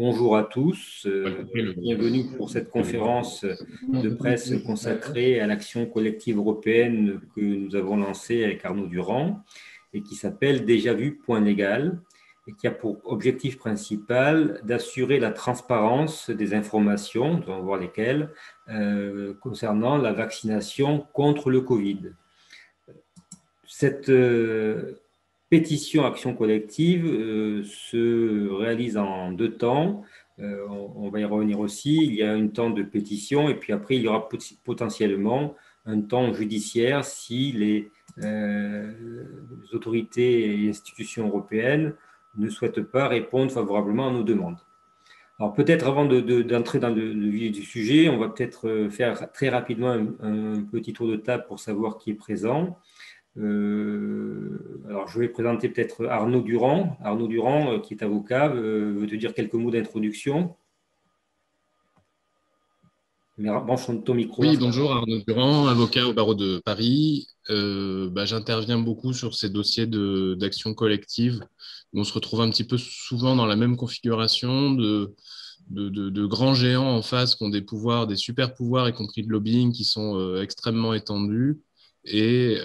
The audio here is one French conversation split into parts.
Bonjour à tous, Le- bienvenue pour cette conférence de presse consacrée à l'action collective européenne que nous avons lancée avec Arnaud Durand et qui s'appelle Déjà vu, point légal, et qui a pour objectif principal d'assurer la transparence des informations, nous allons voir lesquelles, concernant la vaccination contre le Covid. Cette pétition action collective se réalise en deux temps. On va y revenir aussi. Il y a un temps de pétition et puis après, il y aura potentiellement un temps judiciaire si les autorités et institutions européennes ne souhaitent pas répondre favorablement à nos demandes. Alors peut-être avant d'entrer dans le vif du sujet, on va peut-être faire très rapidement un petit tour de table pour savoir qui est présent. Alors, je vais présenter peut-être Arnaud Durand. Arnaud Durand, qui est avocat, veut te dire quelques mots d'introduction. Mais branche ton micro. Oui, bonjour Arnaud Durand, avocat au barreau de Paris. J'interviens beaucoup sur ces dossiers d'action collective où on se retrouve un petit peu souvent dans la même configuration de grands géants en face qui ont des pouvoirs, des super pouvoirs, y compris de lobbying, qui sont extrêmement étendus, et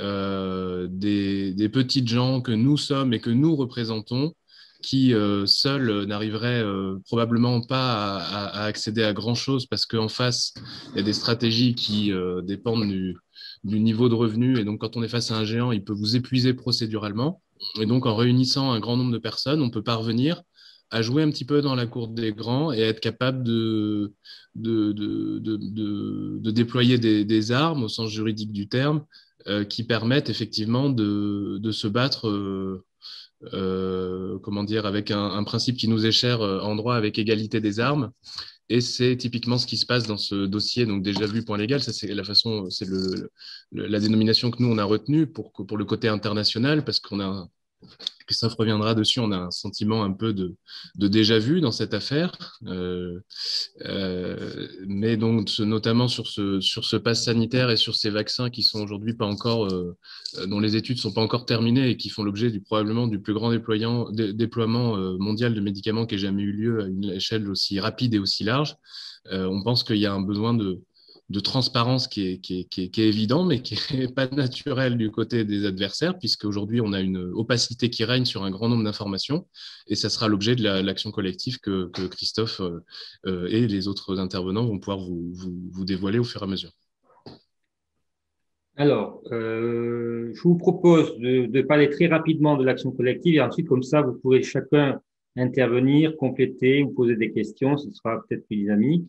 des petites gens que nous sommes et que nous représentons qui seuls n'arriveraient probablement pas à accéder à grand-chose parce qu'en face, il y a des stratégies qui dépendent du niveau de revenu. Et donc, quand on est face à un géant, il peut vous épuiser procéduralement. Et donc, en réunissant un grand nombre de personnes, on peut parvenir à jouer un petit peu dans la cour des grands et être capable de déployer des armes au sens juridique du terme qui permettent effectivement de se battre comment dire, avec un principe qui nous est cher en droit, avec égalité des armes. Et c'est typiquement ce qui se passe dans ce dossier, donc déjà vu point légal. Ça, c'est la façon, c'est la dénomination que nous on a retenue pour le côté international, parce qu'on a Christophe reviendra dessus, on a un sentiment un peu de déjà-vu dans cette affaire. Mais donc, notamment sur ce pass sanitaire et sur ces vaccins qui sont aujourd'hui pas encore, dont les études sont pas encore terminées et qui font l'objet probablement du plus grand déploiement mondial de médicaments qui ait jamais eu lieu à une échelle aussi rapide et aussi large. On pense qu'il y a un besoin de transparence qui est évident, mais qui n'est pas naturel du côté des adversaires, puisqu'aujourd'hui, on a une opacité qui règne sur un grand nombre d'informations, et ça sera l'objet de l'action collective que Christophe et les autres intervenants vont pouvoir vous dévoiler au fur et à mesure. Alors, je vous propose de parler très rapidement de l'action collective et ensuite, comme ça, vous pourrez chacun intervenir, compléter ou poser des questions. Ce sera peut-être plus dynamique.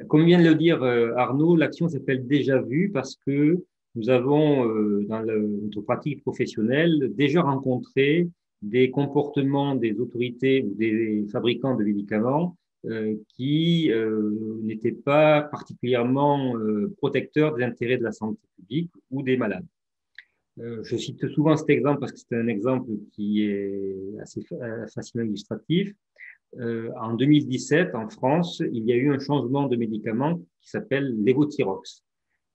Comme vient de le dire Arnaud, l'action s'appelle Déjà vu parce que nous avons, dans notre pratique professionnelle, déjà rencontré des comportements des autorités ou des fabricants de médicaments qui n'étaient pas particulièrement protecteurs des intérêts de la santé publique ou des malades. Je cite souvent cet exemple parce que c'est un exemple qui est assez facilement illustratif. En 2017, en France, il y a eu un changement de médicament qui s'appelle Levothyrox.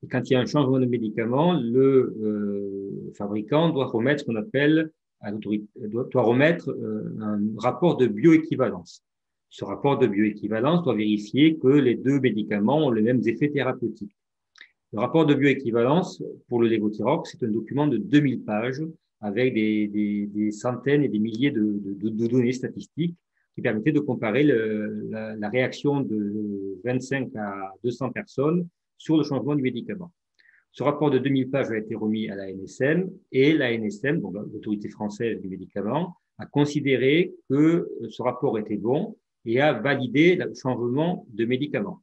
Et quand il y a un changement de médicament, le fabricant doit remettre ce qu'on appelle doit remettre un rapport de bioéquivalence. Ce rapport de bioéquivalence doit vérifier que les deux médicaments ont les mêmes effets thérapeutiques. Le rapport de bioéquivalence pour le Levothyrox, c'est un document de 2000 pages avec des centaines et des milliers de données statistiques qui permettaient de comparer la réaction de 25 à 200 personnes sur le changement du médicament. Ce rapport de 2000 pages a été remis à l'ANSM et l'ANSM, donc l'autorité française du médicament, a considéré que ce rapport était bon et a validé le changement de médicament.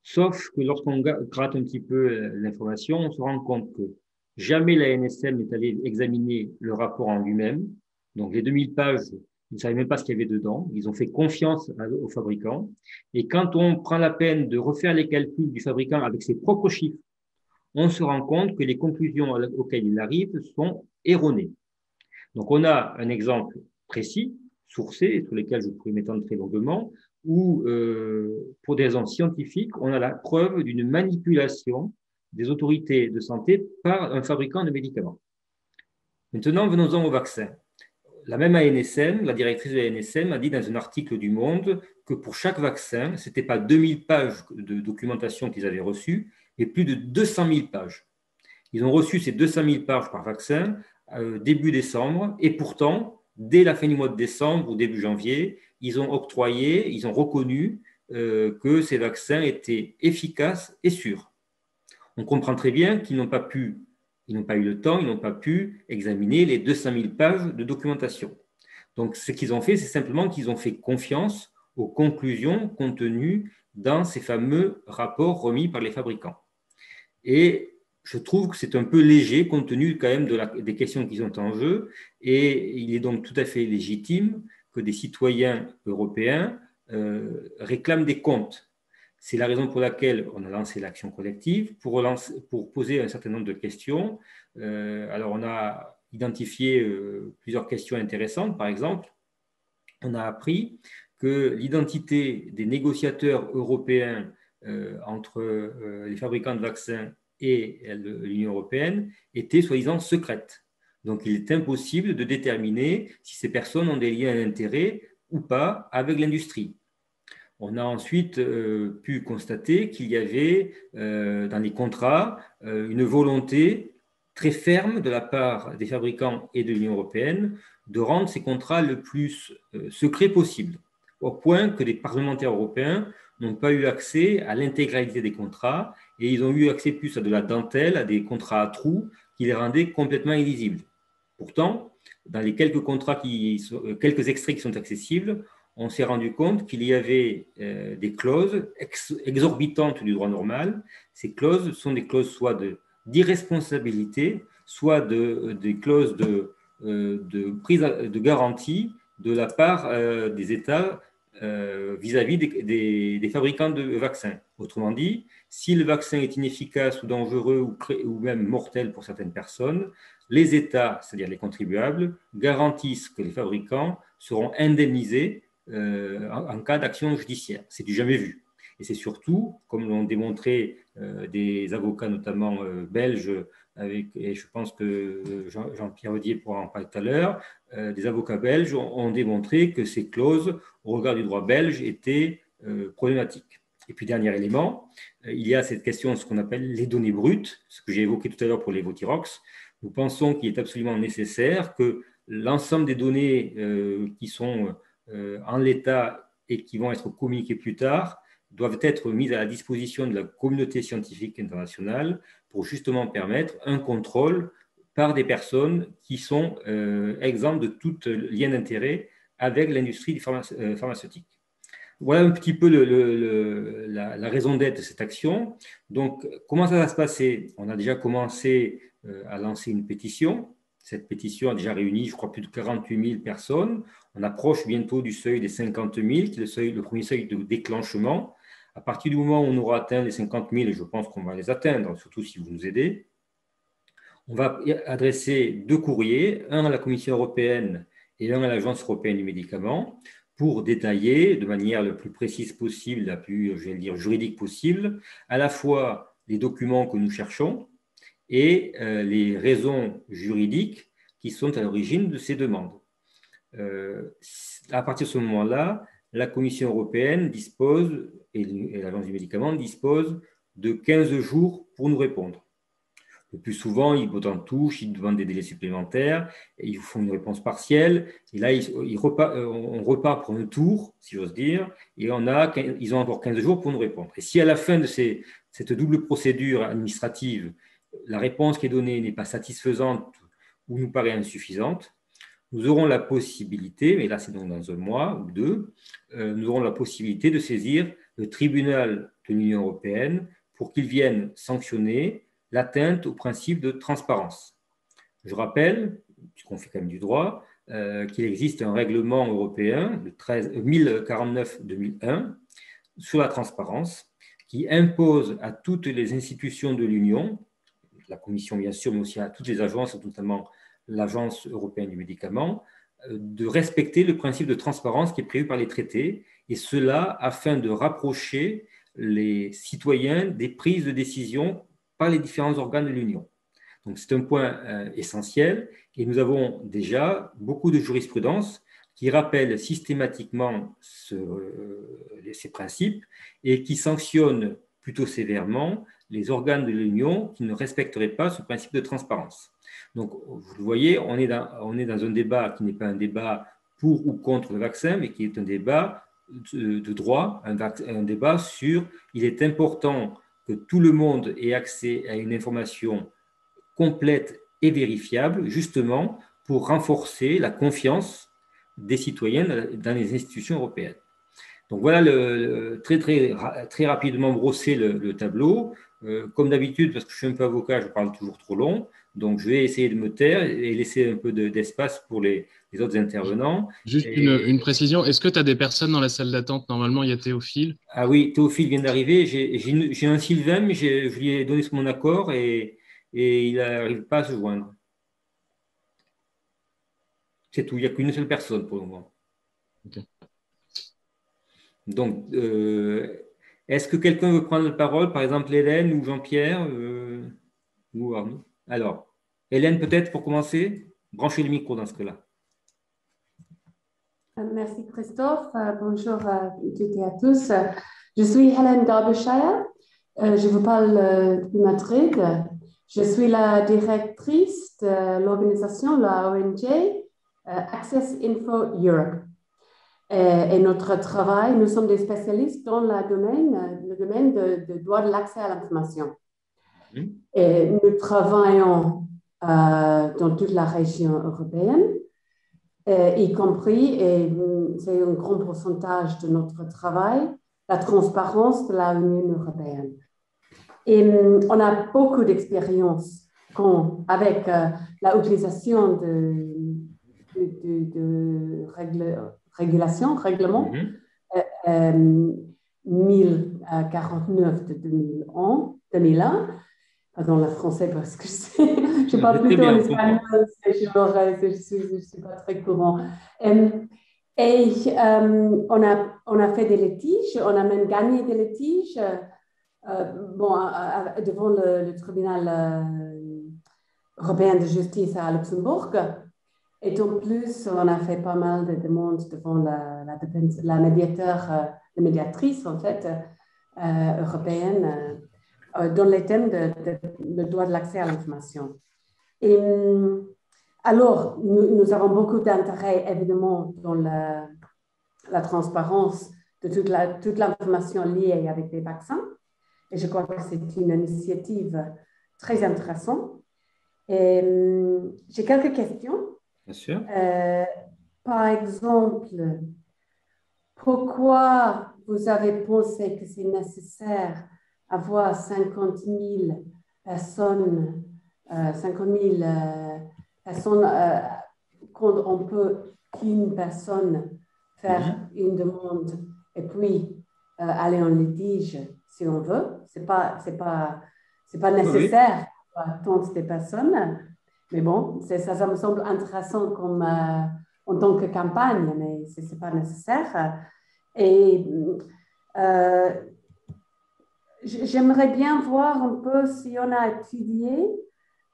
Sauf que lorsqu'on gratte un petit peu l'information, on se rend compte que jamais la NSM n'est allée examiner le rapport en lui-même. Donc les 2000 pages, ils ne savaient même pas ce qu'il y avait dedans. Ils ont fait confiance au fabricant. Et quand on prend la peine de refaire les calculs du fabricant avec ses propres chiffres, on se rend compte que les conclusions auxquelles il arrive sont erronées. Donc on a un exemple précis, sourcé, sur lequel je pourrais m'étendre très longuement, où, pour des raisons scientifiques, on a la preuve d'une manipulation des autorités de santé par un fabricant de médicaments. Maintenant, venons-en au vaccin. la même ANSM, la directrice de l'ANSM a dit dans un article du Monde que pour chaque vaccin, ce n'était pas 2000 pages de documentation qu'ils avaient reçues, mais plus de 200 000 pages. Ils ont reçu ces 200 000 pages par vaccin début décembre, et pourtant, dès la fin du mois de décembre ou début janvier, ils ont octroyé, ils ont reconnu que ces vaccins étaient efficaces et sûrs. On comprend très bien qu'ils n'ont pas eu le temps, ils n'ont pas pu examiner les 200 000 pages de documentation. Donc, ce qu'ils ont fait, c'est simplement qu'ils ont fait confiance aux conclusions contenues dans ces fameux rapports remis par les fabricants. Et je trouve que c'est un peu léger compte tenu quand même des questions qui sont en jeu, et il est donc tout à fait légitime que des citoyens européens réclament des comptes. C'est la raison pour laquelle on a lancé l'action collective, pour poser un certain nombre de questions. Alors, on a identifié plusieurs questions intéressantes. Par exemple, on a appris que l'identité des négociateurs européens entre les fabricants de vaccins et l'Union européenne était soi-disant secrète. Donc, il est impossible de déterminer si ces personnes ont des liens d'intérêt ou pas avec l'industrie. On a ensuite pu constater qu'il y avait dans les contrats une volonté très ferme de la part des fabricants et de l'Union européenne de rendre ces contrats le plus secrets possible, au point que les parlementaires européens n'ont pas eu accès à l'intégralité des contrats et ils ont eu accès plus à de la dentelle, à des contrats à trous qui les rendaient complètement illisibles. Pourtant, dans les quelques quelques extraits qui sont accessibles, on s'est rendu compte qu'il y avait des clauses exorbitantes du droit normal. Ces clauses sont des clauses soit d'irresponsabilité, soit des clauses de prise de garantie de la part des États vis-à-vis des fabricants de vaccins. Autrement dit, si le vaccin est inefficace ou dangereux ou même mortel pour certaines personnes, les États, c'est-à-dire les contribuables, garantissent que les fabricants seront indemnisés en cas d'action judiciaire. C'est du jamais vu. Et c'est surtout, comme l'ont démontré des avocats notamment belges, et je pense que Jean-Pierre Audier pourra en parler tout à l'heure, des avocats belges ont démontré que ces clauses, au regard du droit belge, étaient problématiques. Et puis, dernier élément, il y a cette question de ce qu'on appelle les données brutes, ce que j'ai évoqué tout à l'heure pour les Votirox. Nous pensons qu'il est absolument nécessaire que l'ensemble des données qui sont en l'état et qui vont être communiquées plus tard doivent être mises à la disposition de la communauté scientifique internationale pour justement permettre un contrôle par des personnes qui sont exemptes de tout lien d'intérêt avec l'industrie pharmaceutique. Voilà un petit peu la raison d'être de cette action. Donc, comment ça va se passer? On a déjà commencé à lancer une pétition. Cette pétition a déjà réuni, je crois, plus de 48 000 personnes. On approche bientôt du seuil des 50 000, qui est le premier seuil de déclenchement. À partir du moment où on aura atteint les 50 000, et je pense qu'on va les atteindre, surtout si vous nous aidez, on va adresser 2 courriers, un à la Commission européenne et un à l'Agence européenne du médicament, pour détailler de manière la plus précise possible, la plus, je vais dire, juridique possible, à la fois les documents que nous cherchons et les raisons juridiques qui sont à l'origine de ces demandes. À partir de ce moment-là, la Commission européenne dispose, et l'Agence du médicament dispose de 15 jours pour nous répondre. Le plus souvent, ils bottent en touche, ils demandent des délais supplémentaires, et ils font une réponse partielle, et là, on repart pour un tour, si j'ose dire, et ils ont encore 15 jours pour nous répondre. Et si à la fin de cette double procédure administrative, la réponse qui est donnée n'est pas satisfaisante ou nous paraît insuffisante, nous aurons la possibilité, mais là c'est donc dans un mois ou 2, nous aurons la possibilité de saisir le tribunal de l'Union européenne pour qu'il vienne sanctionner l'atteinte au principe de transparence. Je rappelle, puisqu'on fait quand même du droit, qu'il existe un règlement européen, le 1049-2001, sur la transparence, qui impose à toutes les institutions de l'Union, la Commission bien sûr, mais aussi à toutes les agences, notamment l'Agence européenne du médicament, de respecter le principe de transparence qui est prévu par les traités, et cela afin de rapprocher les citoyens des prises de décision par les différents organes de l'Union. Donc, c'est un point essentiel et nous avons déjà beaucoup de jurisprudence qui rappelle systématiquement ces principes et qui sanctionne plutôt sévèrement les organes de l'Union qui ne respecteraient pas ce principe de transparence. Donc, vous le voyez, on est dans un débat qui n'est pas un débat pour ou contre le vaccin, mais qui est un débat de droit, un débat sur il est important que tout le monde ait accès à une information complète et vérifiable, justement pour renforcer la confiance des citoyens dans les institutions européennes. Donc voilà très rapidement brosser le tableau. Comme d'habitude, parce que je suis un peu avocat, je parle toujours trop long, donc je vais essayer de me taire et laisser un peu d'espace pour les autres intervenants. Juste une précision, est-ce que tu as des personnes dans la salle d'attente? Normalement, il y a Théophile. Ah oui, Théophile vient d'arriver. J'ai un Sylvain, mais je lui ai donné mon accord et il n'arrive pas à se joindre. C'est tout, il n'y a qu'une seule personne pour le moment. Okay. Donc, est-ce que quelqu'un veut prendre la parole, par exemple Hélène ou Jean-Pierre ou Arnaud? Alors, Hélène, peut-être pour commencer, branchez le micro dans ce cas-là. Merci Christophe. Bonjour à toutes et à tous. Je suis Hélène Derbyshire. Je vous parle de Madrid. Je suis la directrice de l'organisation, la ONG Access Info Europe. Et notre travail, nous sommes des spécialistes dans le domaine de droit de l'accès à l'information. Et nous travaillons dans toute la région européenne, y compris, et c'est un grand pourcentage de notre travail, la transparence de l'Union européenne. Et on a beaucoup d'expérience avec l'utilisation de règlement 1049 de 2001. Pardon, le français, parce que je parle plutôt en espagnol, je ne suis pas très courant. Et on a fait des litiges, on a même gagné des litiges devant le tribunal européen de justice à Luxembourg. Et en plus, on a fait pas mal de demandes devant la médiatrice en fait, européenne dans les thèmes de droit de l'accès à l'information. Et alors, nous avons beaucoup d'intérêt, évidemment, dans la transparence de toute l'information liée avec les vaccins. Et je crois que c'est une initiative très intéressante. Et j'ai quelques questions. Bien sûr. Par exemple, pourquoi vous avez pensé que c'est nécessaire avoir 50 000 personnes, quand on peut qu'une personne faire une demande et puis aller en litige si on veut. C'est pas nécessaire pour tant de personnes. Mais bon, ça me semble intéressant comme, en tant que campagne, mais ce n'est pas nécessaire. Et j'aimerais bien voir un peu si on a étudié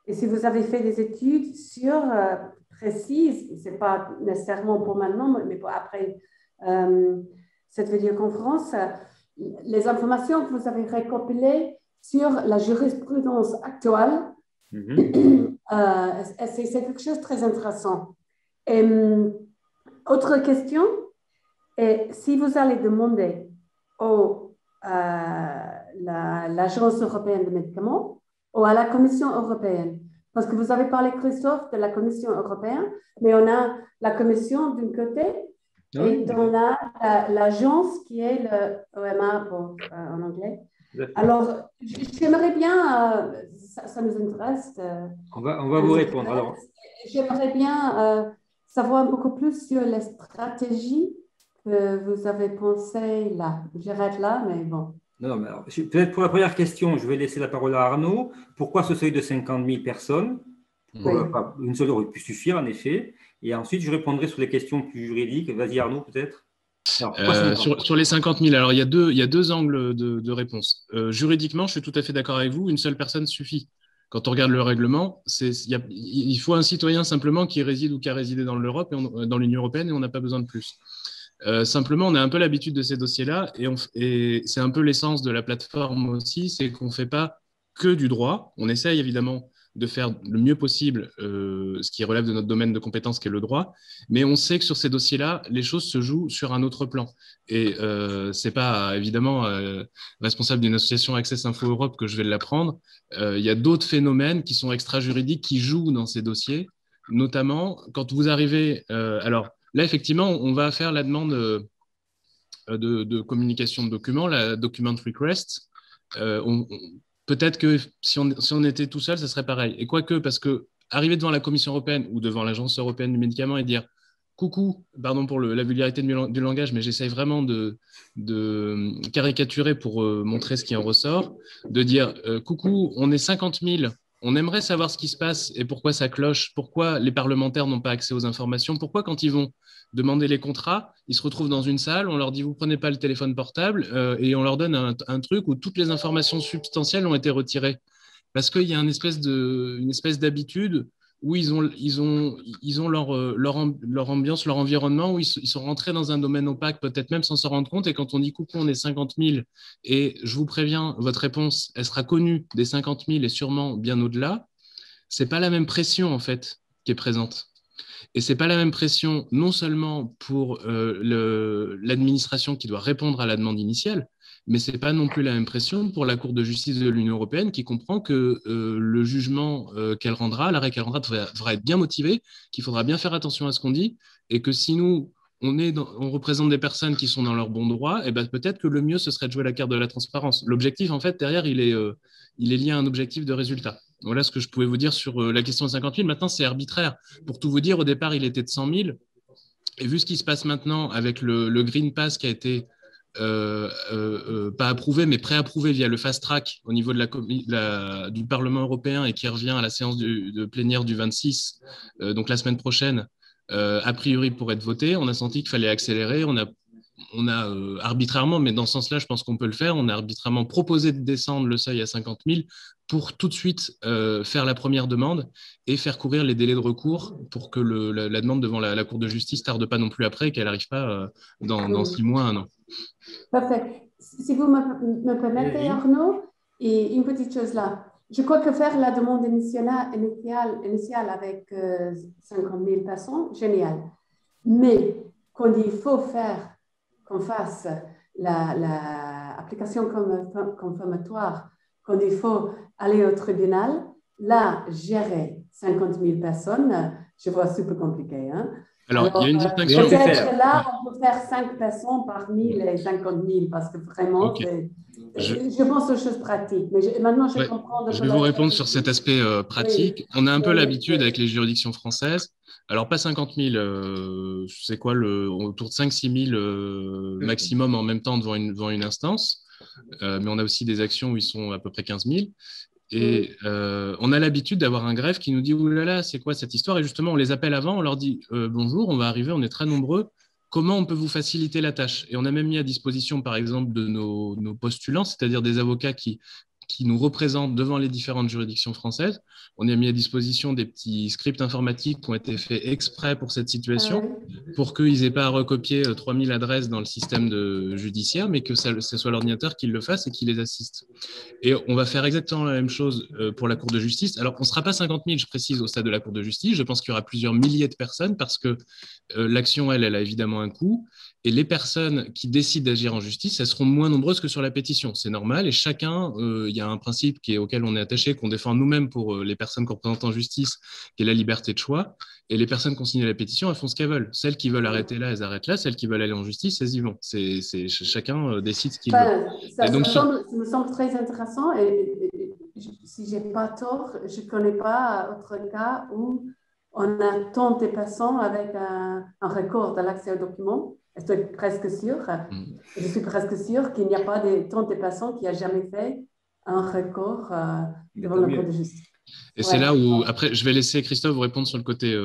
et si vous avez fait des études sur précises, ce n'est pas nécessairement pour maintenant, mais pour après cette vidéoconférence, les informations que vous avez récopilées sur la jurisprudence actuelle. C'est quelque chose de très intéressant. Et, autre question, si vous allez demander l'Agence européenne des médicaments ou à la Commission européenne, parce que vous avez parlé, Christophe, de la Commission européenne, mais on a la Commission d'un côté et on a l'agence qui est le OMA en anglais. Alors, j'aimerais bien, ça nous intéresse. On va vous répondre. Alors. J'aimerais bien savoir beaucoup plus sur les stratégies que vous avez pensées là. J'arrête là, mais bon. Non, mais peut-être pour la première question, je vais laisser la parole à Arnaud. Pourquoi ce seuil de 50 000 personnes? Une seule aurait pu suffire, en effet. Et ensuite, je répondrai sur les questions plus juridiques. Vas-y, Arnaud, peut-être. Sur les 50 000, alors il y a deux angles de réponse. Juridiquement, je suis tout à fait d'accord avec vous, une seule personne suffit. Quand on regarde le règlement, il faut un citoyen simplement qui réside ou qui a résidé dans l'Europe, dans l'Union européenne, et on n'a pas besoin de plus. Simplement, on a un peu l'habitude de ces dossiers-là, et c'est un peu l'essence de la plateforme aussi, c'est qu'on ne fait pas que du droit. On essaye évidemment de faire le mieux possible ce qui relève de notre domaine de compétence, qui est le droit, mais on sait que sur ces dossiers-là, les choses se jouent sur un autre plan. Et ce n'est pas évidemment responsable d'une association Access Info Europe que je vais l'apprendre. Il y a d'autres phénomènes qui sont extra-juridiques qui jouent dans ces dossiers, notamment quand vous arrivez... alors là, effectivement, on va faire la demande de communication de documents, la document request. Peut-être que si on était tout seul, ça serait pareil. Et quoique, parce que arriver devant la Commission européenne ou devant l'Agence européenne du médicament et dire coucou, pardon pour la vulgarité du langage, mais j'essaye vraiment de caricaturer pour montrer ce qui en ressort, de dire coucou, on est 50 000, on aimerait savoir ce qui se passe et pourquoi ça cloche, pourquoi les parlementaires n'ont pas accès aux informations, pourquoi quand ils vont demander les contrats, ils se retrouvent dans une salle, on leur dit vous prenez pas le téléphone portable et on leur donne un truc où toutes les informations substantielles ont été retirées. Parce qu'il y a une espèce d'habitude où ils ont leur ambiance, leur environnement, où ils sont rentrés dans un domaine opaque, peut-être même sans s'en rendre compte. Et quand on dit coucou, on est 50 000, et je vous préviens, votre réponse, elle sera connue des 50 000 et sûrement bien au-delà, c'est pas la même pression en fait qui est présente. Et c'est pas la même pression non seulement pour l'administration qui doit répondre à la demande initiale, mais c'est pas non plus la même pression pour la Cour de justice de l'Union européenne qui comprend que le jugement qu'elle rendra, l'arrêt qu'elle rendra devra être bien motivé, qu'il faudra bien faire attention à ce qu'on dit, et que si nous on représente des personnes qui sont dans leur bon droit, et ben peut-être que le mieux ce serait de jouer la carte de la transparence. L'objectif en fait derrière il est lié à un objectif de résultat. Voilà ce que je pouvais vous dire sur la question de 50 000. Maintenant, c'est arbitraire. Pour tout vous dire, au départ, il était de 100 000. Et vu ce qui se passe maintenant avec le Green Pass qui a été pas approuvé, mais préapprouvé via le Fast Track au niveau du Parlement européen et qui revient à la séance de plénière du 26, donc la semaine prochaine, a priori pour être voté, on a senti qu'il fallait accélérer. On a arbitrairement, mais dans ce sens-là, je pense qu'on peut le faire, on a arbitrairement proposé de descendre le seuil à 50 000 pour tout de suite faire la première demande et faire courir les délais de recours pour que la demande devant la Cour de justice tarde pas non plus après et qu'elle n'arrive pas dans 6 mois, 1 an. Parfait. Si vous me permettez, Arnaud, et une petite chose là. Je crois que faire la demande initiale avec 50 000 personnes, génial. Mais quand il faut qu'on fasse l'application confirmatoire, quand il faut aller au tribunal, là, gérer 50 000 personnes, je vois super compliqué. Hein? Alors, il y a une distinction. Peut-être là, on peut faire 5 personnes parmi les 50 000 parce que vraiment, okay. Je pense aux choses pratiques. Mais maintenant, je comprends. Je vais vous répondre sur cet aspect pratique. Oui. On a un peu l'habitude avec les juridictions françaises. Alors, pas 50 000, c'est quoi, autour de 5-6 000 maximum en même temps devant une instance. Mais on a aussi des actions où ils sont à peu près 15 000. Et on a l'habitude d'avoir un greffe qui nous dit « Oulala, c'est quoi cette histoire ?» Et justement, on les appelle avant, on leur dit « Bonjour, on va arriver, on est très nombreux. Comment on peut vous faciliter la tâche ?» Et on a même mis à disposition, par exemple, de nos postulants, c'est-à-dire des avocats qui nous représentent devant les différentes juridictions françaises. On a mis à disposition des petits scripts informatiques qui ont été faits exprès pour cette situation, pour qu'ils n'aient pas à recopier 3000 adresses dans le système judiciaire, mais que ce soit l'ordinateur qui le fasse et qui les assiste. Et on va faire exactement la même chose pour la Cour de justice. Alors, on ne sera pas 50 000, je précise, au stade de la Cour de justice. Je pense qu'il y aura plusieurs milliers de personnes parce que l'action, elle a évidemment un coût. Et les personnes qui décident d'agir en justice, elles seront moins nombreuses que sur la pétition. C'est normal. Et chacun, il y a un principe auquel on est attaché, qu'on défend nous-mêmes pour les personnes qu'on représente en justice, qui est la liberté de choix. Et les personnes qui ont signé la pétition, elles font ce qu'elles veulent. Celles qui veulent arrêter là, elles arrêtent là. Celles qui veulent aller en justice, elles y vont. Chacun décide ce qu'il veut. Ça me semble très intéressant. Et si je n'ai pas tort, je ne connais pas autre cas où on a tant de personnes avec un recours de l'accès aux documents. Je suis presque sûre. Je suis presque sûre qu'il n'y a pas tant de personnes qui n'ont jamais fait un recours devant la Cour de justice. Et c'est là où, après, je vais laisser Christophe vous répondre sur le côté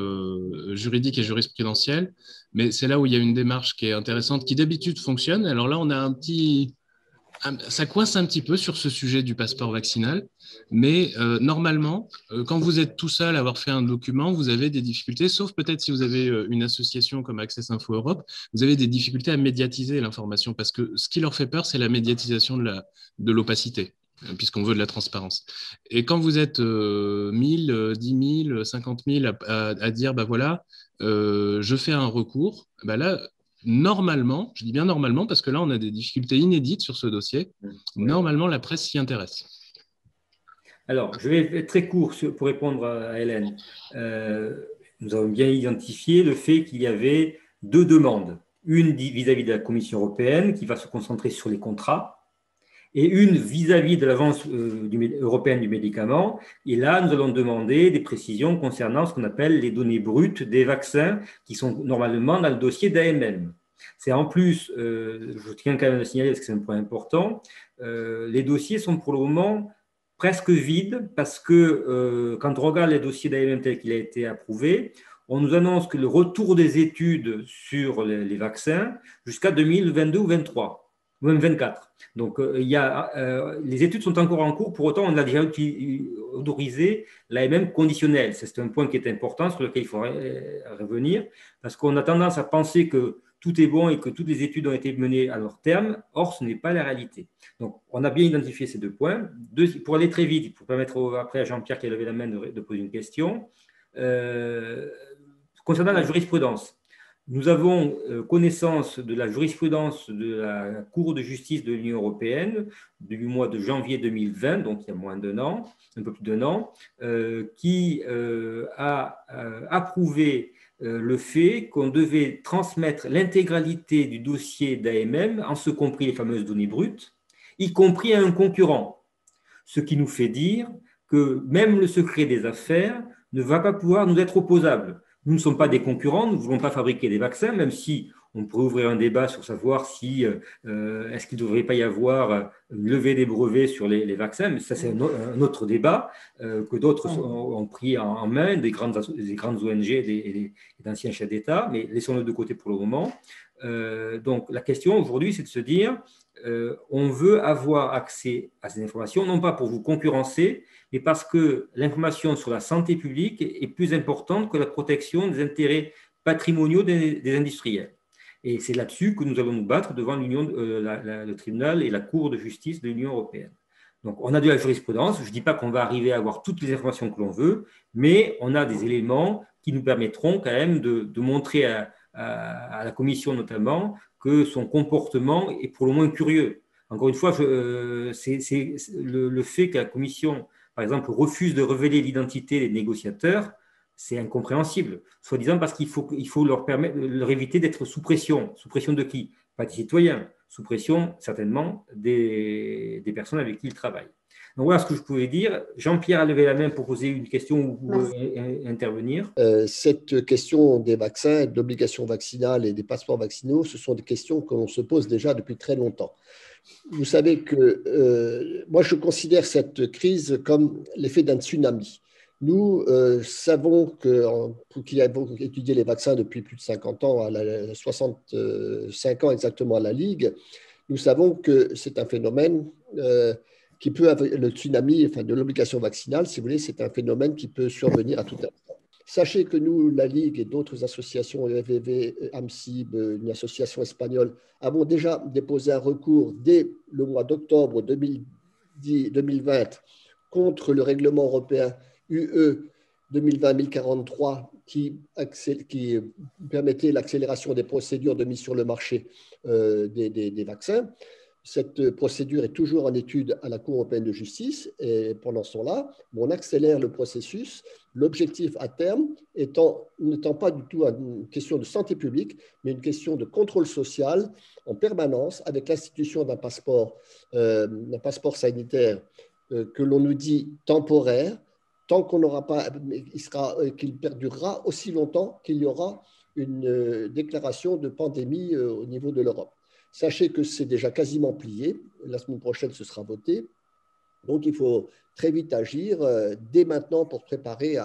juridique et jurisprudentiel, mais c'est là où il y a une démarche qui est intéressante, qui d'habitude fonctionne. Alors là, on a un petit Ça coince un petit peu sur ce sujet du passeport vaccinal, mais normalement, quand vous êtes tout seul à avoir fait un document, vous avez des difficultés, sauf peut-être si vous avez une association comme Access Info Europe, vous avez des difficultés à médiatiser l'information, parce que ce qui leur fait peur, c'est la médiatisation de l'opacité, puisqu'on veut de la transparence. Et quand vous êtes 1000, 10 000, 50 000 à dire, bah voilà, je fais un recours, bah là, normalement, je dis bien normalement, parce que là, on a des difficultés inédites sur ce dossier. Normalement, la presse s'y intéresse. Alors, je vais être très court pour répondre à Hélène. Nous avons bien identifié le fait qu'il y avait deux demandes. Une vis-à-vis de la Commission européenne qui va se concentrer sur les contrats et une vis-à-vis de l'Agence européenne du médicament. Et là, nous allons demander des précisions concernant ce qu'on appelle les données brutes des vaccins qui sont normalement dans le dossier d'AMM. C'est en plus, je tiens quand même à le signaler parce que c'est un point important, les dossiers sont pour le moment presque vides parce que quand on regarde les dossiers d'AMM tel qu'il a été approuvé, on nous annonce que le retour des études sur les vaccins jusqu'à 2022 ou 2023. Ou même 24. Donc, les études sont encore en cours. Pour autant, on a déjà autorisé l'AMM conditionnelle. C'est un point qui est important sur lequel il faut revenir parce qu'on a tendance à penser que tout est bon et que toutes les études ont été menées à leur terme. Or, ce n'est pas la réalité. Donc, on a bien identifié ces deux points. Pour aller très vite, pour permettre après à Jean-Pierre qui a levé la main de poser une question. Concernant la jurisprudence, nous avons connaissance de la jurisprudence de la Cour de justice de l'Union européenne du mois de janvier 2020, donc il y a moins d'un an, un peu plus d'un an, qui a approuvé le fait qu'on devait transmettre l'intégralité du dossier d'AMM, en ce compris les fameuses données brutes, y compris à un concurrent. Ce qui nous fait dire que même le secret des affaires ne va pas pouvoir nous être opposable. Nous ne sommes pas des concurrents, nous ne voulons pas fabriquer des vaccins, même si on pourrait ouvrir un débat sur savoir si est-ce qu'il ne devrait pas y avoir une levée des brevets sur les vaccins, mais ça c'est un autre débat que d'autres ont pris en main, des grandes ONG et d'anciens chefs d'État, mais laissons-le de côté pour le moment. Donc la question aujourd'hui, c'est de se dire, on veut avoir accès à ces informations, non pas pour vous concurrencer, mais parce que l'information sur la santé publique est plus importante que la protection des intérêts patrimoniaux des industriels. Et c'est là-dessus que nous allons nous battre devant le tribunal et la Cour de justice de l'Union européenne. Donc, on a de la jurisprudence. Je ne dis pas qu'on va arriver à avoir toutes les informations que l'on veut, mais on a des éléments qui nous permettront quand même de montrer à la Commission notamment que son comportement est pour le moins curieux. Encore une fois, c'est le fait que la Commission, par exemple, refuse de révéler l'identité des négociateurs, c'est incompréhensible, soi-disant parce qu'il faut leur éviter d'être sous pression. Sous pression de qui? Pas des citoyens, sous pression certainement des personnes avec qui ils travaillent. Donc voilà ce que je pouvais dire. Jean-Pierre a levé la main pour poser une question ou pour intervenir. Cette question des vaccins, de l'obligation vaccinale et des passeports vaccinaux, ce sont des questions que l'on se pose déjà depuis très longtemps. Vous savez que moi, je considère cette crise comme l'effet d'un tsunami. Nous savons qui avons étudié les vaccins depuis plus de 50 ans, 65 ans exactement à la Ligue, nous savons que c'est un phénomène qui peut avoir le tsunami, enfin de l'obligation vaccinale, si vous voulez, c'est un phénomène qui peut survenir à tout instant. Sachez que nous, la Ligue et d'autres associations, EFVV, AMCIB, une association espagnole, avons déjà déposé un recours dès le mois d'octobre 2020 contre le règlement européen UE 2020-1043 qui permettait l'accélération des procédures de mise sur le marché des vaccins. Cette procédure est toujours en étude à la Cour européenne de justice et pendant ce temps-là, on accélère le processus. L'objectif à terme n'étant pas du tout une question de santé publique, mais une question de contrôle social en permanence avec l'institution d'un passeport sanitaire que l'on nous dit temporaire, tant qu'on n'aura pas, qu'il perdurera aussi longtemps qu'il y aura une déclaration de pandémie au niveau de l'Europe. Sachez que c'est déjà quasiment plié. La semaine prochaine, ce sera voté. Donc, il faut très vite agir dès maintenant pour préparer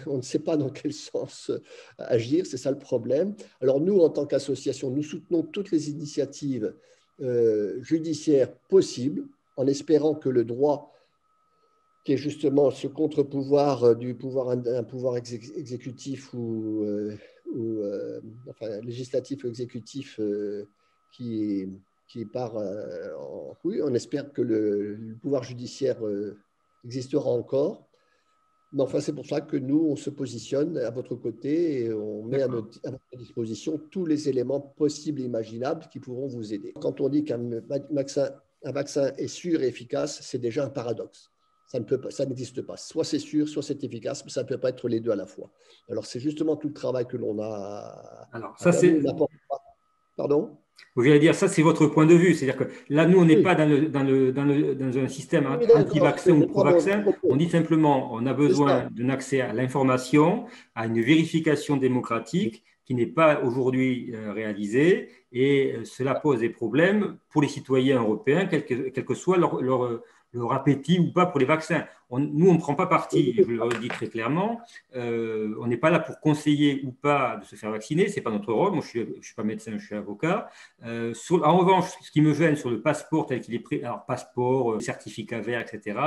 on ne sait pas dans quel sens agir, c'est ça le problème. Alors, nous, en tant qu'association, nous soutenons toutes les initiatives judiciaire possible, en espérant que le droit, qui est justement ce contre-pouvoir un pouvoir exécutif enfin, législatif ou exécutif qui part oui, on espère que le pouvoir judiciaire existera encore. Mais enfin, c'est pour ça que nous, on se positionne à votre côté et on met à votre disposition tous les éléments possibles et imaginables qui pourront vous aider. Quand on dit qu'un vaccin est sûr et efficace, c'est déjà un paradoxe. Ça n'existe pas. Soit c'est sûr, soit c'est efficace, mais ça ne peut pas être les deux à la fois. Alors, c'est justement tout le travail que l'on a. Alors, ça, c'est. Pardon ? Vous allez dire, ça, c'est votre point de vue. C'est-à-dire que là, nous, on n'est pas dans un système anti-vaccin ou pro-vaccin. On dit simplement, on a besoin d'un accès à l'information, à une vérification démocratique qui n'est pas aujourd'hui réalisée. Et cela pose des problèmes pour les citoyens européens, quel que soit leur appétit ou pas pour les vaccins. Nous, on ne prend pas parti, je le dis très clairement. On n'est pas là pour conseiller ou pas de se faire vacciner. Ce n'est pas notre rôle. Moi, je ne suis pas médecin, je suis avocat. En revanche, ce qui me gêne sur le passeport tel qu'il est pris, alors passeport, certificat vert, etc.,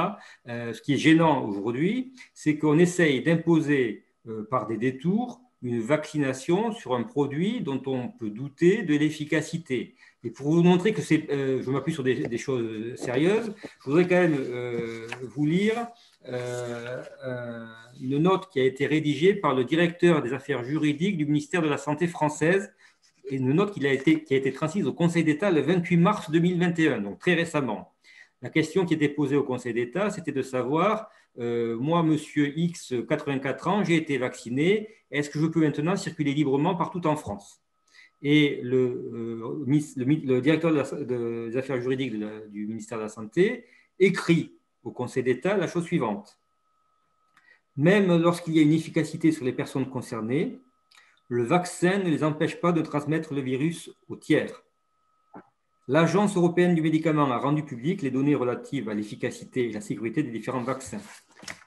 ce qui est gênant aujourd'hui, c'est qu'on essaye d'imposer par des détours une vaccination sur un produit dont on peut douter de l'efficacité. Et pour vous montrer que je m'appuie sur des choses sérieuses, je voudrais quand même vous lire une note qui a été rédigée par le directeur des affaires juridiques du ministère de la Santé française, et une note qui a été transmise au Conseil d'État le 28 mars 2021, donc très récemment. La question qui était posée au Conseil d'État, c'était de savoir, moi, monsieur X, 84 ans, j'ai été vacciné, est-ce que je peux maintenant circuler librement partout en France ? Et le directeur des affaires juridiques du ministère de la Santé écrit au Conseil d'État la chose suivante. Même lorsqu'il y a une efficacité sur les personnes concernées, le vaccin ne les empêche pas de transmettre le virus aux tiers. L'Agence européenne du médicament a rendu publiques les données relatives à l'efficacité et la sécurité des différents vaccins.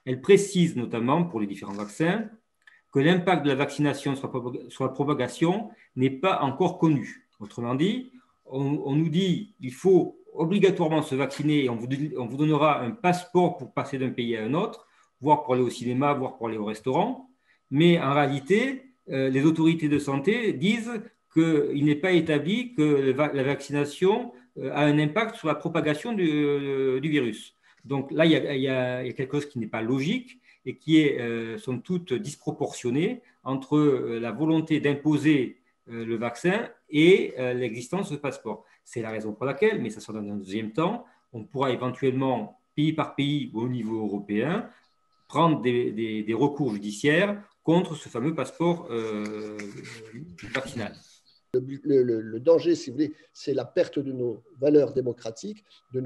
Elle précise notamment, pour les différents vaccins, que l'impact de la vaccination sur la propagation n'est pas encore connu. Autrement dit, on nous dit qu'il faut obligatoirement se vacciner et on vous donnera un passeport pour passer d'un pays à un autre, voire pour aller au cinéma, voire pour aller au restaurant. Mais en réalité, les autorités de santé disent qu'il n'est pas établi que la vaccination a un impact sur la propagation du virus. Donc là, il y a quelque chose qui n'est pas logique et qui est, somme toute, disproportionné entre la volonté d'imposer le vaccin et l'existence de passeport. C'est la raison pour laquelle, mais ça sera dans un deuxième temps, on pourra éventuellement, pays par pays ou au niveau européen, prendre des recours judiciaires contre ce fameux passeport vaccinal. Le danger, si vous voulez, c'est la perte de nos valeurs démocratiques, de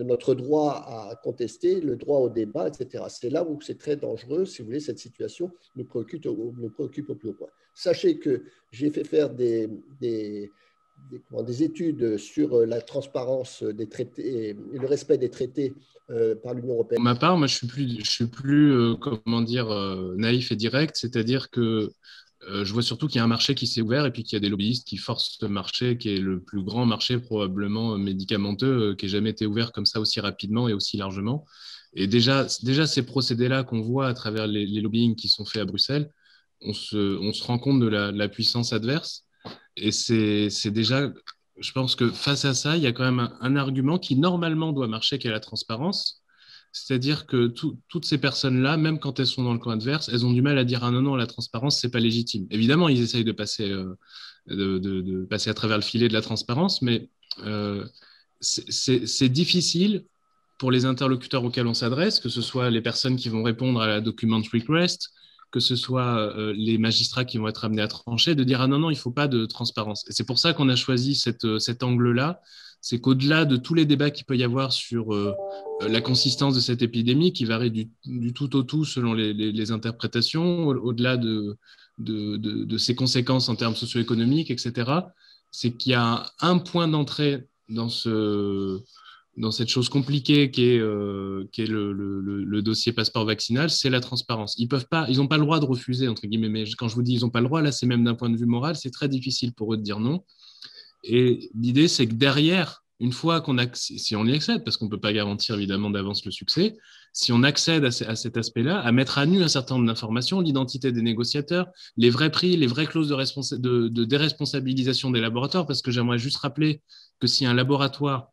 notre droit à contester, le droit au débat, etc. C'est là où c'est très dangereux, si vous voulez, cette situation nous préoccupe au plus haut point. Sachez que j'ai fait faire des études sur la transparence des traités et le respect des traités par l'Union européenne. Pour ma part, moi, je suis plus naïf et direct, c'est-à-dire que je vois surtout qu'il y a un marché qui s'est ouvert et puis qu'il y a des lobbyistes qui forcent ce marché, qui est le plus grand marché probablement médicamenteux, qui n'a jamais été ouvert comme ça aussi rapidement et aussi largement. Et déjà ces procédés-là qu'on voit à travers les lobbyings qui sont faits à Bruxelles, on se rend compte de la puissance adverse. Et c'est déjà, je pense que face à ça, il y a quand même un argument qui normalement doit marcher, qui est la transparence. C'est-à-dire que toutes ces personnes-là, même quand elles sont dans le camp adverse, elles ont du mal à dire « Ah non, non, la transparence, c'est pas légitime ». Évidemment, ils essayent de passer à travers le filet de la transparence, mais c'est difficile pour les interlocuteurs auxquels on s'adresse, que ce soit les personnes qui vont répondre à la document request, que ce soit les magistrats qui vont être amenés à trancher, de dire « Ah non, non, il ne faut pas de transparence ». Et c'est pour ça qu'on a choisi cet angle-là. C'est qu'au-delà de tous les débats qu'il peut y avoir sur la consistance de cette épidémie, qui varie du tout au tout selon les interprétations, au-delà de ses conséquences en termes socio-économiques, etc., c'est qu'il y a un point d'entrée dans cette chose compliquée qui est le dossier passeport vaccinal, c'est la transparence. Ils n'ont pas le droit de refuser, entre guillemets, mais quand je vous dis ils n'ont pas le droit, là, c'est même d'un point de vue moral, c'est très difficile pour eux de dire non. Et l'idée, c'est que derrière, une fois si on y accède, parce qu'on ne peut pas garantir évidemment d'avance le succès, si on accède à cet aspect-là, à mettre à nu un certain nombre d'informations, l'identité des négociateurs, les vrais prix, les vraies clauses de déresponsabilisation des laboratoires, parce que j'aimerais juste rappeler que si un laboratoire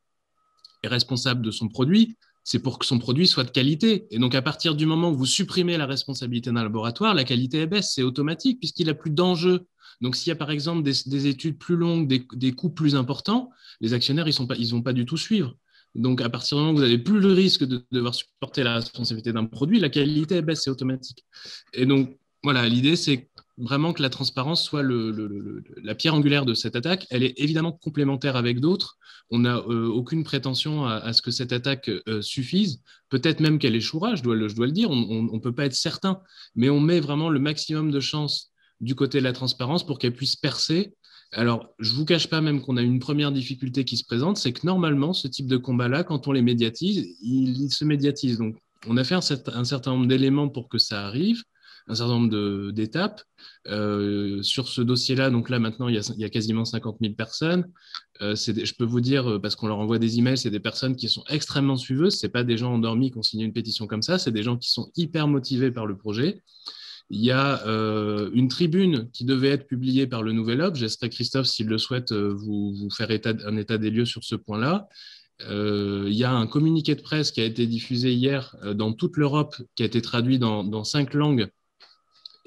est responsable de son produit, c'est pour que son produit soit de qualité. Et donc, à partir du moment où vous supprimez la responsabilité d'un laboratoire, la qualité baisse, c'est automatique puisqu'il n'a plus d'enjeux. Donc, s'il y a par exemple des études plus longues, des coûts plus importants, les actionnaires, ils vont pas du tout suivre. Donc, à partir du moment où vous n'avez plus le risque de devoir supporter la responsabilité d'un produit, la qualité baisse, c'est automatique. Et donc, voilà, l'idée, c'est vraiment que la transparence soit la pierre angulaire de cette attaque. Elle est évidemment complémentaire avec d'autres. On n'a aucune prétention à ce que cette attaque suffise. Peut-être même qu'elle échouera, je dois le dire. On ne peut pas être certain. Mais on met vraiment le maximum de chances du côté de la transparence pour qu'elle puisse percer. Alors, je ne vous cache pas même qu'on a une première difficulté qui se présente, c'est que normalement, ce type de combat-là, quand on les médiatise, il se médiatise. Donc, on a fait un certain nombre d'éléments pour que ça arrive, un certain nombre d'étapes. Sur ce dossier-là, donc là, maintenant, il y a quasiment 50 000 personnes. Je peux vous dire, parce qu'on leur envoie des emails, c'est des personnes qui sont extrêmement suiveuses. Ce n'est pas des gens endormis qui ont signé une pétition comme ça, c'est des gens qui sont hyper motivés par le projet. Il y a une tribune qui devait être publiée par le Nouvel Obs. J'espère, Christophe, s'il le souhaite, vous faire un état des lieux sur ce point-là. Il y a un communiqué de presse qui a été diffusé hier dans toute l'Europe, qui a été traduit dans 5 langues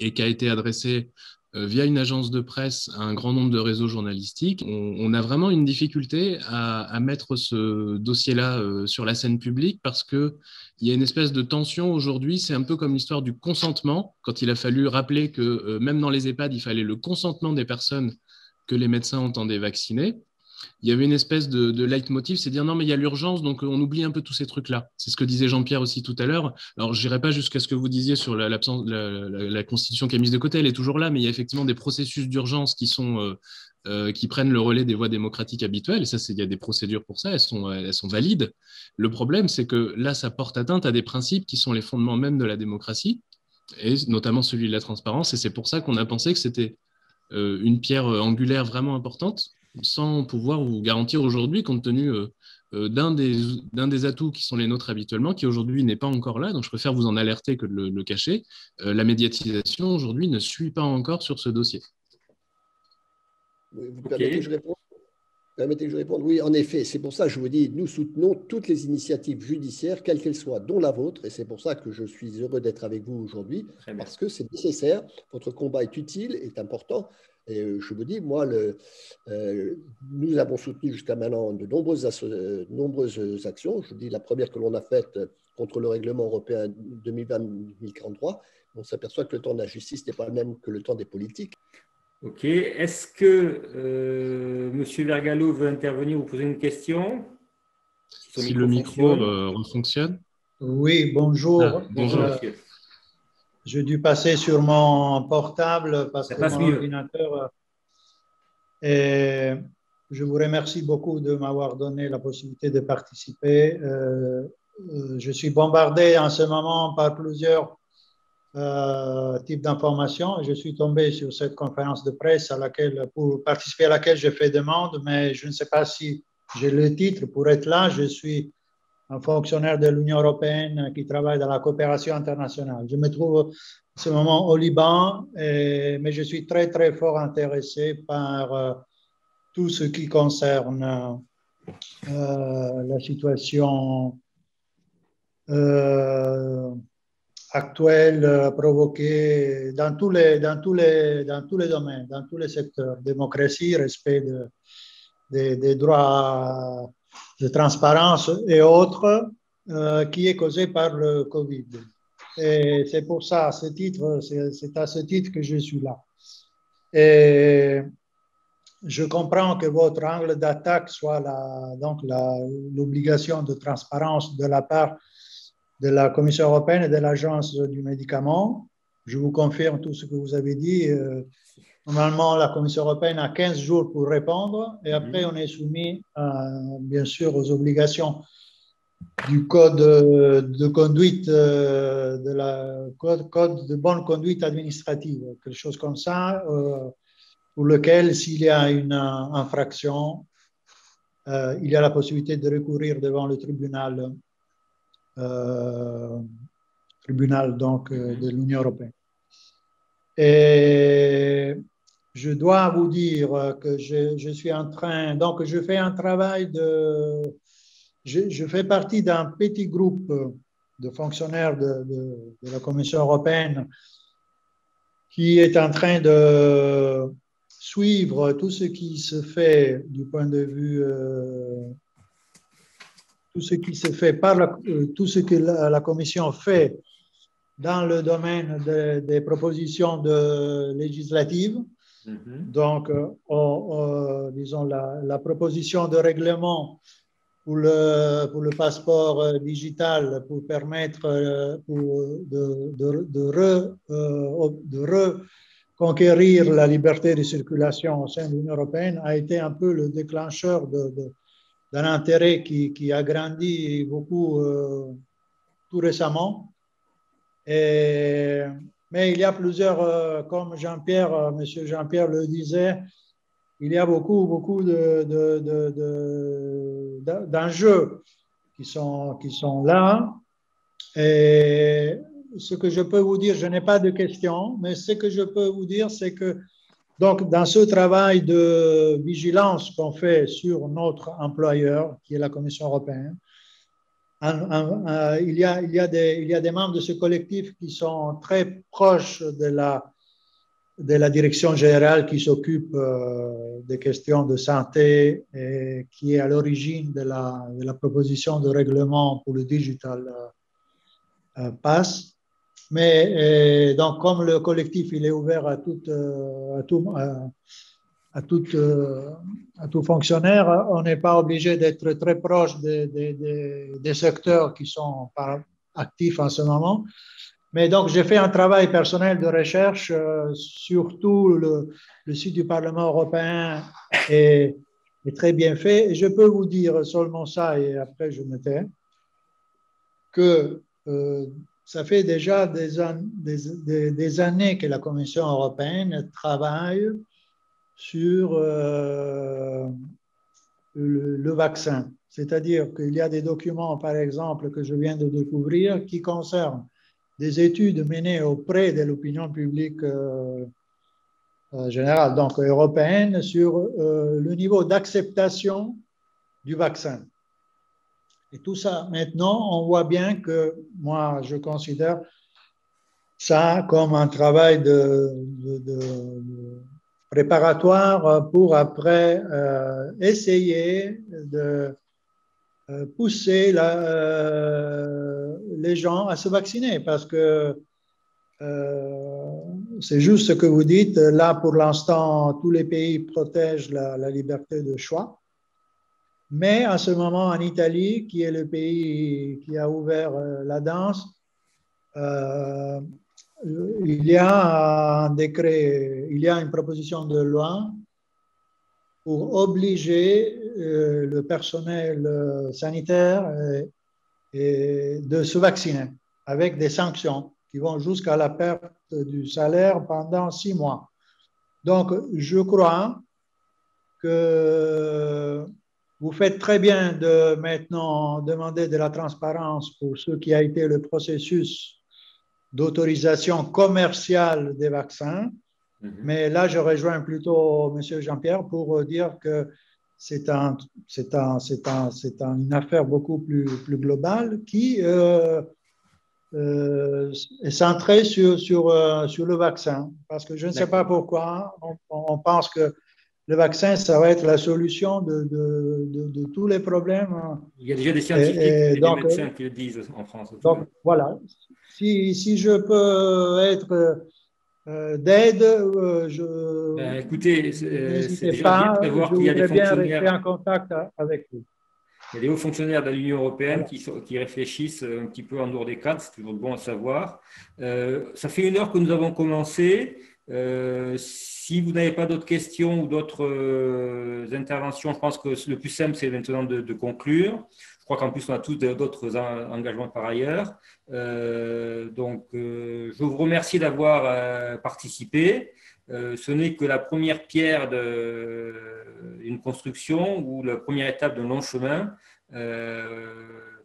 et qui a été adressé via une agence de presse à un grand nombre de réseaux journalistiques. On a vraiment une difficulté à mettre ce dossier-là sur la scène publique parce qu'il y a une espèce de tension aujourd'hui. C'est un peu comme l'histoire du consentement, quand il a fallu rappeler que même dans les EHPAD, il fallait le consentement des personnes que les médecins entendaient vacciner. Il y avait une espèce de leitmotiv, c'est dire non, mais il y a l'urgence, donc on oublie un peu tous ces trucs-là. C'est ce que disait Jean-Pierre aussi tout à l'heure. Alors, je n'irai pas jusqu'à ce que vous disiez sur la Constitution qui est mise de côté, elle est toujours là, mais il y a effectivement des processus d'urgence qui prennent le relais des voies démocratiques habituelles. Et ça, il y a des procédures pour ça, elles sont valides. Le problème, c'est que là, ça porte atteinte à des principes qui sont les fondements même de la démocratie, et notamment celui de la transparence. Et c'est pour ça qu'on a pensé que c'était une pierre angulaire vraiment importante, sans pouvoir vous garantir aujourd'hui, compte tenu d'un des atouts qui sont les nôtres habituellement, qui aujourd'hui n'est pas encore là, donc je préfère vous en alerter que de le cacher. La médiatisation aujourd'hui ne suit pas encore sur ce dossier. Vous permettez que je réponde ? Permettez que je réponde. Oui, en effet, c'est pour ça que je vous dis, nous soutenons toutes les initiatives judiciaires, quelles qu'elles soient, dont la vôtre, et c'est pour ça que je suis heureux d'être avec vous aujourd'hui, parce que c'est nécessaire, votre combat est utile, est important. Et je vous dis, moi, nous avons soutenu jusqu'à maintenant de nombreuses actions. Je vous dis, la première que l'on a faite contre le règlement européen 2020-2043, on s'aperçoit que le temps de la justice n'est pas le même que le temps des politiques. Ok. Est-ce que M. Vergallo veut intervenir ou poser une question? Si le micro refonctionne. Oui, bonjour. Bonjour, monsieur. J'ai dû passer sur mon portable parce que mon ordinateur. Et je vous remercie beaucoup de m'avoir donné la possibilité de participer. Je suis bombardé en ce moment par plusieurs types d'informations. Je suis tombé sur cette conférence de presse pour participer à laquelle j'ai fait demande, mais je ne sais pas si j'ai le titre pour être là. Je suis un fonctionnaire de l'Union européenne qui travaille dans la coopération internationale. Je me trouve en ce moment au Liban, mais je suis très, très fort intéressé par tout ce qui concerne la situation actuelle provoquée dans tous les domaines, dans tous les secteurs, démocratie, respect des droits de transparence et autres, qui est causé par le Covid. Et c'est pour ça, c'est à ce titre que je suis là. Et je comprends que votre angle d'attaque soit l'obligation de transparence de la part de la Commission européenne et de l'Agence du médicament. Je vous confirme tout ce que vous avez dit. Normalement, la Commission européenne a 15 jours pour répondre et après, on est soumis, bien sûr, aux obligations du code de conduite, code de bonne conduite administrative, quelque chose comme ça. pour lequel, s'il y a une infraction, il y a la possibilité de recourir devant le tribunal, donc, de l'Union européenne. Et je dois vous dire que je suis en train, donc je fais un travail je fais partie d'un petit groupe de fonctionnaires de la Commission européenne qui est en train de suivre tout ce qui se fait du point de vue, tout ce qui se fait tout ce que la Commission fait dans le domaine des propositions législatives. Donc, disons, la proposition de règlement pour le passeport digital pour permettre de reconquérir la liberté de circulation au sein de l'Union européenne a été un peu le déclencheur d'un intérêt qui a grandi beaucoup tout récemment. Mais il y a plusieurs, comme Monsieur Jean-Pierre le disait, il y a beaucoup d'enjeux qui sont là. Et ce que je peux vous dire, je n'ai pas de questions, mais ce que je peux vous dire, c'est que donc, dans ce travail de vigilance qu'on fait sur notre employeur, qui est la Commission européenne, il y a des membres de ce collectif qui sont très proches de la direction générale qui s'occupe des questions de santé et qui est à l'origine de la proposition de règlement pour le Digital Pass. Mais donc, comme le collectif il est ouvert à tout fonctionnaire, on n'est pas obligé d'être très proche des secteurs qui sont actifs en ce moment. Mais donc, j'ai fait un travail personnel de recherche, surtout le site du Parlement européen est très bien fait. Et je peux vous dire seulement ça, et après je me tais, que ça fait déjà des années que la Commission européenne travaille sur le vaccin. C'est-à-dire qu'il y a des documents, par exemple, que je viens de découvrir qui concernent des études menées auprès de l'opinion publique générale, donc européenne, sur le niveau d'acceptation du vaccin. Et tout ça, maintenant, on voit bien que moi, je considère ça comme un travail de préparatoire pour après essayer de pousser les gens à se vacciner parce que c'est juste ce que vous dites. Là, pour l'instant, tous les pays protègent la liberté de choix. Mais en ce moment, en Italie, qui est le pays qui a ouvert la danse, il y a un décret, il y a une proposition de loi pour obliger le personnel sanitaire de se vacciner avec des sanctions qui vont jusqu'à la perte du salaire pendant 6 mois. Donc, je crois que vous faites très bien de maintenant demander de la transparence pour ce qui a été le processus d'autorisation commerciale des vaccins. Mais là, je rejoins plutôt M. Jean-Pierre pour dire que c'est une affaire beaucoup plus globale qui est centrée sur le vaccin. Parce que je ne sais pas pourquoi, on pense que le vaccin, ça va être la solution de tous les problèmes. Il y a déjà des scientifiques et des médecins qui le disent en France. Donc, voilà. Si je peux être d'aide, écoutez, n'hésitez pas, je voudrais bien rester en contact avec vous. Il y a des hauts fonctionnaires de l'Union européenne qui réfléchissent un petit peu en dehors des cadres, c'est toujours bon à savoir. Ça fait 1 heure que nous avons commencé. Si vous n'avez pas d'autres questions ou d'autres interventions, je pense que le plus simple, c'est maintenant de conclure. Je crois qu'en plus, on a tous d'autres engagements par ailleurs. Donc, je vous remercie d'avoir participé. ce n'est que la première pierre d'une construction ou la première étape d'un long chemin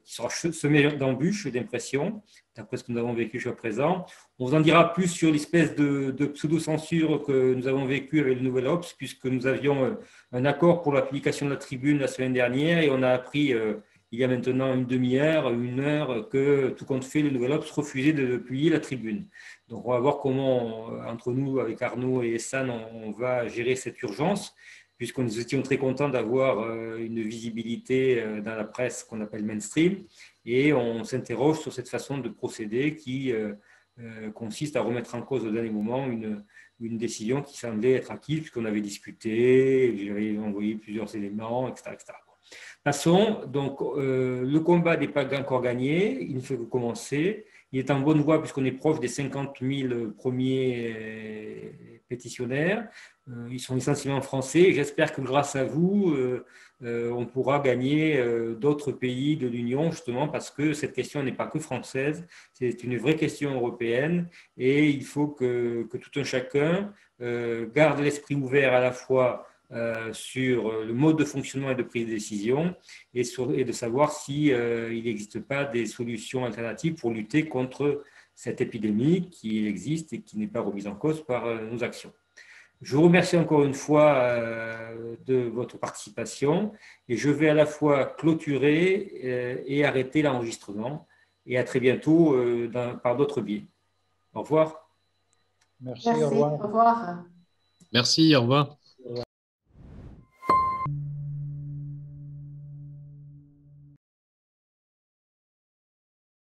qui sera semé d'embûches et d'impressions, d'après ce que nous avons vécu jusqu'à présent. On vous en dira plus sur l'espèce de pseudo-censure que nous avons vécue avec le Nouvel Obs, puisque nous avions un accord pour l'application de la tribune la semaine dernière et on a appris il y a maintenant une demi-heure, une heure, que tout compte fait, le Nouvel Obs refusait de publier la tribune. Donc, on va voir comment, entre nous, avec Arnaud et Essan, on va gérer cette urgence, puisque nous étions très contents d'avoir une visibilité dans la presse qu'on appelle mainstream, et on s'interroge sur cette façon de procéder qui consiste à remettre en cause au dernier moment une décision qui semblait être acquise, puisqu'on avait discuté, j'avais envoyé plusieurs éléments, etc. etc. Passons, donc le combat n'est pas encore gagné, il ne fait que commencer. Il est en bonne voie puisqu'on est proche des 50 000 premiers pétitionnaires. Ils sont essentiellement français. J'espère que grâce à vous, on pourra gagner d'autres pays de l'Union, justement parce que cette question n'est pas que française, c'est une vraie question européenne et il faut que tout un chacun garde l'esprit ouvert à la fois sur le mode de fonctionnement et de prise de décision et de savoir s'il n'existe pas des solutions alternatives pour lutter contre cette épidémie qui existe et qui n'est pas remise en cause par nos actions. Je vous remercie encore une fois de votre participation et je vais à la fois clôturer et arrêter l'enregistrement et à très bientôt par d'autres biais. Au revoir. Merci, au revoir. Au revoir. Merci, au revoir.